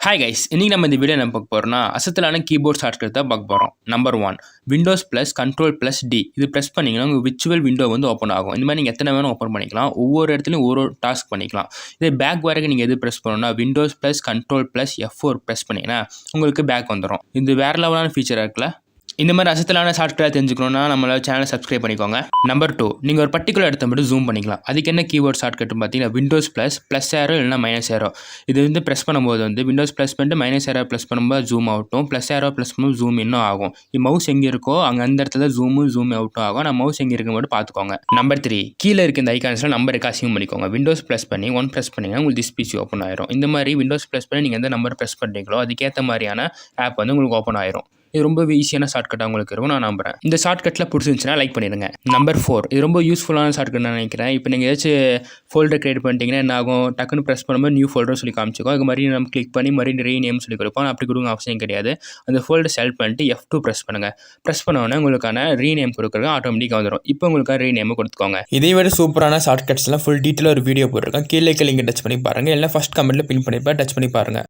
Hi guys, இன்னைக்கு நம்ம இந்த வீடியோ என்ன பார்க்க போறோம்னா அசத்தலான கீபோர்ட் ஷார்ட்கட் தான் பார்க்க போகிறோம். Number 1 Windows plus control plus D. இது ப்ரெஸ் பண்ணிங்கன்னா உங்கள் விர்ச்சுவல் விண்டோ வந்து ஓப்பன் ஆகும். இந்த மாதிரி நீங்கள் எத்தனை வேணும் ஓப்பன் பண்ணிக்கலாம். ஒவ்வொரு இடத்துலையும் ஒரு டாஸ்க் பண்ணிக்கலாம். இதே பேக் வரைக்கும் நீங்கள் எது ப்ரெஸ் பண்ணணும்னா Windows plus control plus F4 press பண்ணிங்கன்னா உங்களுக்கு பேக் வந்துடும். இது வேறு லெவலான ஃபீச்சராக இருக்குல்ல. இந்த மாதிரி அசத்தலான ஷார்ட்கட்டாக தெரிஞ்சுக்கணுன்னா நம்மளோட சேனலை சப்ஸ்கிரைப் பண்ணிக்கோங்க. நம்பர் 2 நீங்கள் ஒரு பர்டிகுலர் இடத்த மட்டும் ஜூம் பண்ணிக்கலாம். அதுக்கு என்ன கீபோர்ட் ஷார்ட்கட்னு பார்த்தீங்கன்னா விண்டோஸ் ப்ளஸ் ஏரோ இல்லைனா மைனஸ் ஏரோ. இது வந்து ப்ரெஸ் பண்ணும்போது வந்து விண்டோஸ் ப்ளஸ் பண்ணிட்டு மைனஸ் ஏரோ ப்ளஸ் பண்ணும்போது ஜூம் அவுட்டும், ப்ளஸ் ஏரோ ப்ளஸ் பண்ணும்போது ஜூம் இன்னும் ஆகும். இது மவுஸ் எங்கே இருக்கோ அங்கே அந்த இடத்துல ஜூம் அவுட்டும் ஆகும். நான் மவுஸ் எங்கே இருக்க மட்டும் பார்த்துக்கோங்க. நம்பர் 3 கீழே இருக்க இந்த ஐக்கான்ஸில் நம்பர் இருக்கா அசியூம் பண்ணிக்கோங்க. விண்டோஸ் ப்ளஸ் பண்ணி 1 ப்ரெஸ் பண்ணிங்கன்னா உங்களுக்கு திஸ் பிசி ஓப்பன் ஆயிரும். இந்த மாதிரி விண்டோஸ் ப்ளஸ் பண்ணி நீங்கள் எந்த நம்பர் ப்ரெஸ் பண்ணுறீங்களோ அதுக்கேற்ற மாதிரியான ஆப் வந்து உங்களுக்கு ஓப்பன் ஆயிரும். இது ரொம்ப ஈஸியான ஷார்ட்கட்டாக உங்களுக்கு இருக்கும் நான் நம்புறேன். இந்த ஷார்ட்கட்டில் பிடிச்சிருந்துச்சுன்னா லைக் பண்ணிடுங்க. நம்பர் 4 இது ரொம்ப யூஸ்ஃபுல்லான ஷார்ட்கட் நான் நினைக்கிறேன். இப்போ நீங்கள் ஏதாச்சும் ஃபோல்டர் கிரியேட் பண்ணிட்டீங்கன்னா என்ன ஆகும், டக்குன்னு ப்ரெஸ் பண்ணும்போது நியூ ஃபோல்டர் சொல்லி காமிச்சிக்கும். அது மாதிரி நம்ம கிளிக் பண்ணி மறுபடியும் ரீநேம் சொல்லி கொடுப்போம். அப்படி கொடுங்க அவசியம் கிடையாது. அந்த ஃபோல்டர் செலக்ட் பண்ணிட்டு F2 ப்ரெஸ் பண்ணுங்கள். ப்ரெஸ் பண்ணோன்னே உங்களுக்கான ரீநேம் கொடுக்குறது ஆட்டோமேட்டிக்காக வந்துடும். இப்போ உங்களுக்கான ரீநேம் கொடுத்துக்கோங்க. இதை விட சூப்பரான ஷார்ட்கட்ஸ்லாம் ஃபுல் டீட்டெயிலாக ஒரு வீடியோ போட்டிருக்கேன். கீழே லிங்க் டச் பண்ணி பாருங்கள். எல்லாம் ஃபஸ்ட் கமெண்ட்டில் பின் பண்ணிப்பேன், டச் பண்ணி பாருங்கள்.